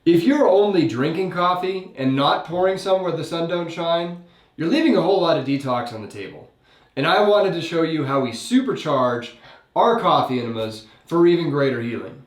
If you're only drinking coffee and not pouring some where the sun don't shine, you're leaving a whole lot of detox on the table. And I wanted to show you how we supercharge our coffee enemas for even greater healing.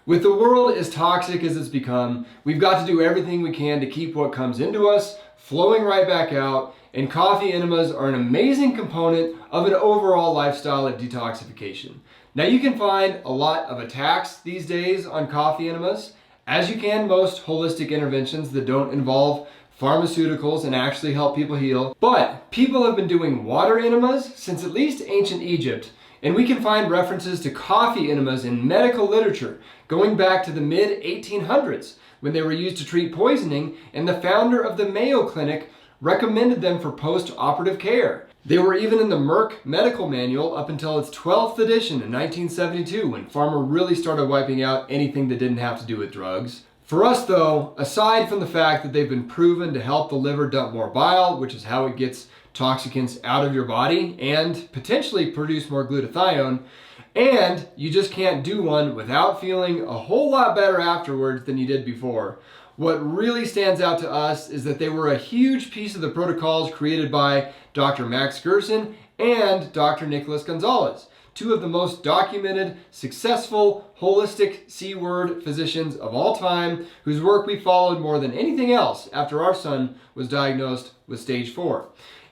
With the world as toxic as it's become, we've got to do everything we can to keep what comes into us flowing right back out, and coffee enemas are an amazing component of an overall lifestyle of detoxification. Now you can find a lot of attacks these days on coffee enemas, as you can most holistic interventions that don't involve pharmaceuticals and actually help people heal. But people have been doing water enemas since at least ancient Egypt, and we can find references to coffee enemas in medical literature going back to the mid-1800s when they were used to treat poisoning, and the founder of the Mayo Clinic recommended them for post-operative care. They were even in the Merck Medical Manual up until its 12th edition in 1972, when pharma really started wiping out anything that didn't have to do with drugs. For us though, aside from the fact that they've been proven to help the liver dump more bile, which is how it gets toxicants out of your body and potentially produce more glutathione, and you just can't do one without feeling a whole lot better afterwards than you did before, what really stands out to us is that they were a huge piece of the protocols created by Dr. Max Gerson and Dr. Nicholas Gonzalez, two of the most documented, successful, holistic C-word physicians of all time, whose work we followed more than anything else after our son was diagnosed with stage 4.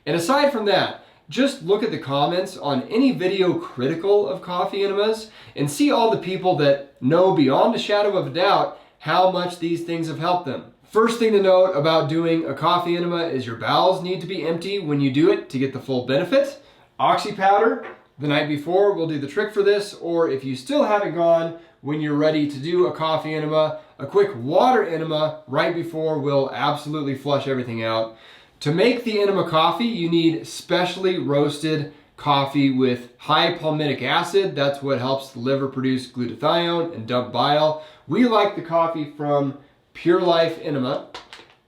And aside from that, just look at the comments on any video critical of coffee enemas and see all the people that know beyond a shadow of a doubt how much these things have helped them. First thing to note about doing a coffee enema is your bowels need to be empty when you do it to get the full benefit. Oxy powder the night before will do the trick for this, or if you still haven't gone when you're ready to do a coffee enema, a quick water enema right before will absolutely flush everything out. To make the enema coffee, you need specially roasted coffee with high palmitic acid. That's what helps the liver produce glutathione and dump bile. We like the coffee from Pure Life Enema,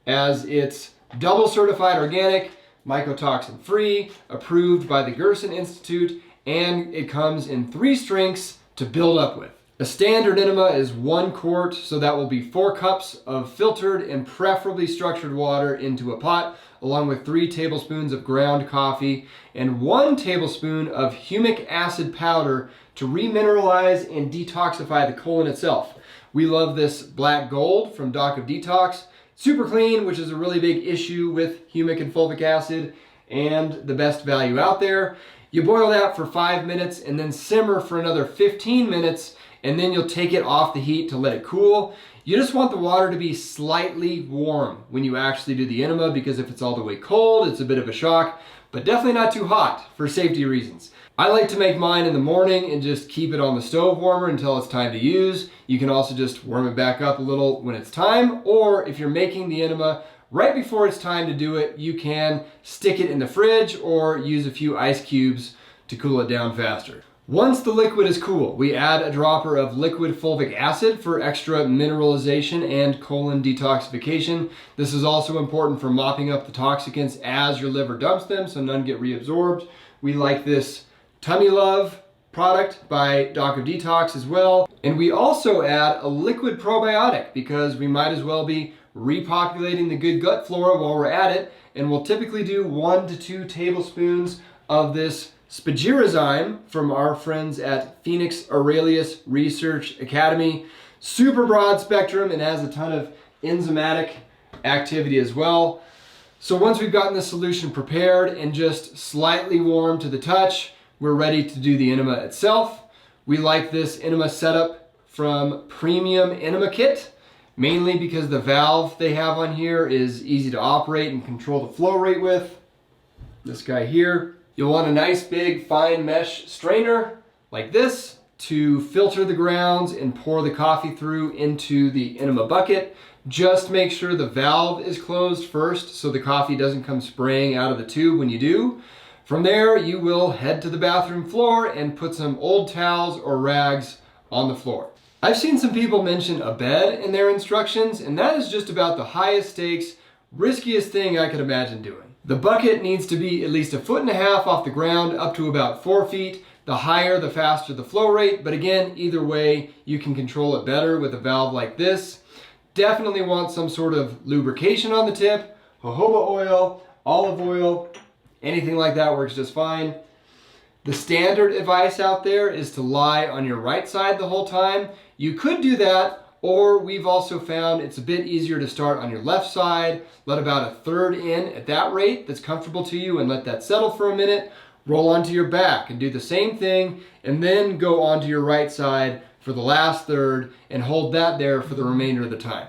as it's double certified organic, mycotoxin free, approved by the Gerson Institute, and it comes in 3 strengths to build up with. A standard enema is 1 quart, so that will be 4 cups of filtered and preferably structured water into a pot, along with 3 tablespoons of ground coffee and 1 tablespoon of humic acid powder to remineralize and detoxify the colon itself. We love this Black Gold from Doc of Detox. Super clean, which is a really big issue with humic and fulvic acid, and the best value out there. You boil that for 5 minutes and then simmer for another 15 minutes, and then you'll take it off the heat to let it cool. You just want the water to be slightly warm when you actually do the enema, because if it's all the way cold, it's a bit of a shock, but definitely not too hot for safety reasons. I like to make mine in the morning and just keep it on the stove warmer until it's time to use. You can also just warm it back up a little when it's time, or if you're making the enema right before it's time to do it, you can stick it in the fridge or use a few ice cubes to cool it down faster. Once the liquid is cool, we add a dropper of liquid fulvic acid for extra mineralization and colon detoxification. This is also important for mopping up the toxicants as your liver dumps them so none get reabsorbed. We like this Tummy Love product by Doc of Detox as well. And we also add a liquid probiotic because we might as well be repopulating the good gut flora while we're at it. And we'll typically do 1 to 2 tablespoons of this Spagyrizyme from our friends at Phoenix Aurelius Research Academy. Super broad spectrum and has a ton of enzymatic activity as well. So once we've gotten the solution prepared and just slightly warm to the touch, we're ready to do the enema itself. We like this enema setup from Premium Enema Kit, mainly because the valve they have on here is easy to operate and control the flow rate with. This guy here. You'll want a nice big fine mesh strainer like this to filter the grounds and pour the coffee through into the enema bucket. Just make sure the valve is closed first so the coffee doesn't come spraying out of the tube when you do. From there, you will head to the bathroom floor and put some old towels or rags on the floor. I've seen some people mention a bed in their instructions, and that is just about the highest stakes, riskiest thing I could imagine doing. The bucket needs to be at least 1.5 feet off the ground up to about 4 feet. The higher, the faster the flow rate, but again, either way, you can control it better with a valve like this. Definitely want some sort of lubrication on the tip. Jojoba oil, olive oil, anything like that works just fine. The standard advice out there is to lie on your right side the whole time. You could do that, or we've also found it's a bit easier to start on your left side, let about a third in at that rate that's comfortable to you and let that settle for a minute, roll onto your back and do the same thing, and then go onto your right side for the last third and hold that there for the remainder of the time.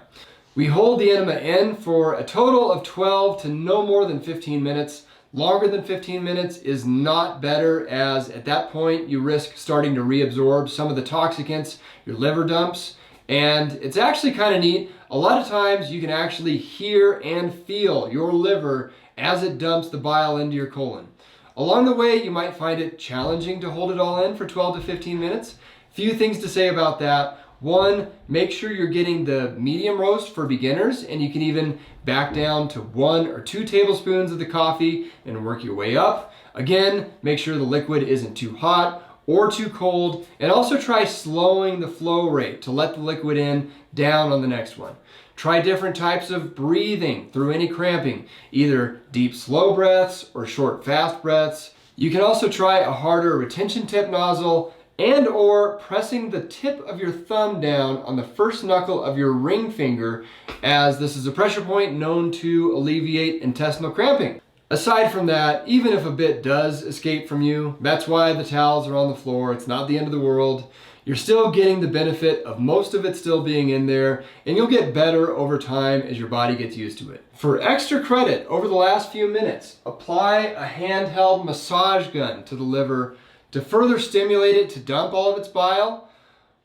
We hold the enema in for a total of 12 to no more than 15 minutes. Longer than 15 minutes is not better, as at that point you risk starting to reabsorb some of the toxicants your liver dumps. And it's actually kind of neat. A lot of times you can actually hear and feel your liver as it dumps the bile into your colon. Along the way, you might find it challenging to hold it all in for 12 to 15 minutes. Few things to say about that. One, make sure you're getting the medium roast for beginners, and you can even back down to 1 or 2 tablespoons of the coffee and work your way up. Again, make sure the liquid isn't too hot or too cold, and also try slowing the flow rate to let the liquid in down on the next one. Try different types of breathing through any cramping, either deep slow breaths or short fast breaths. You can also try a harder retention tip nozzle and or pressing the tip of your thumb down on the first knuckle of your ring finger, as this is a pressure point known to alleviate intestinal cramping. Aside from that, even if a bit does escape from you, that's why the towels are on the floor. It's not the end of the world. You're still getting the benefit of most of it still being in there, and you'll get better over time as your body gets used to it. For extra credit, over the last few minutes, apply a handheld massage gun to the liver to further stimulate it to dump all of its bile.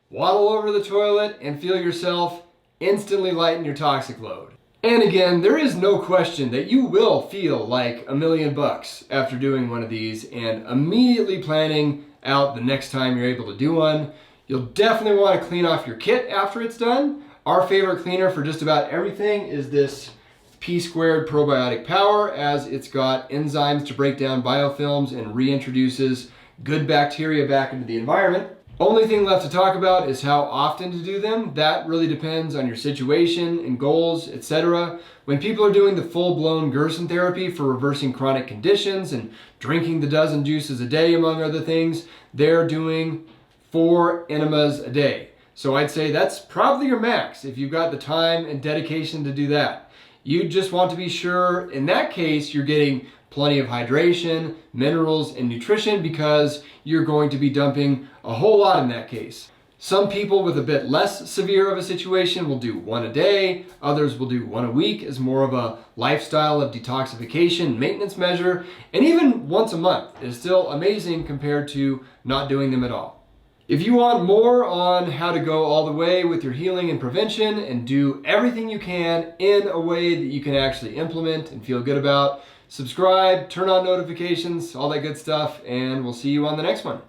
Waddle over the toilet and feel yourself instantly lighten your toxic load. And again, there is no question that you will feel like $1,000,000 after doing one of these and immediately planning out the next time you're able to do one. You'll definitely want to clean off your kit after it's done. Our favorite cleaner for just about everything is this P-Squared Probiotic Power, as it's got enzymes to break down biofilms and reintroduces good bacteria back into the environment. Only thing left to talk about is how often to do them. That really depends on your situation and goals, etc. When people are doing the full-blown Gerson therapy for reversing chronic conditions and drinking the dozen juices a day, among other things, they're doing 4 enemas a day. So I'd say that's probably your max if you've got the time and dedication to do that. You just want to be sure, in that case, you're getting plenty of hydration, minerals, and nutrition, because you're going to be dumping a whole lot in that case. Some people with a bit less severe of a situation will do 1 a day, others will do 1 a week as more of a lifestyle of detoxification maintenance measure, and even once a month is still amazing compared to not doing them at all. If you want more on how to go all the way with your healing and prevention and do everything you can in a way that you can actually implement and feel good about, subscribe, turn on notifications, all that good stuff, and we'll see you on the next one.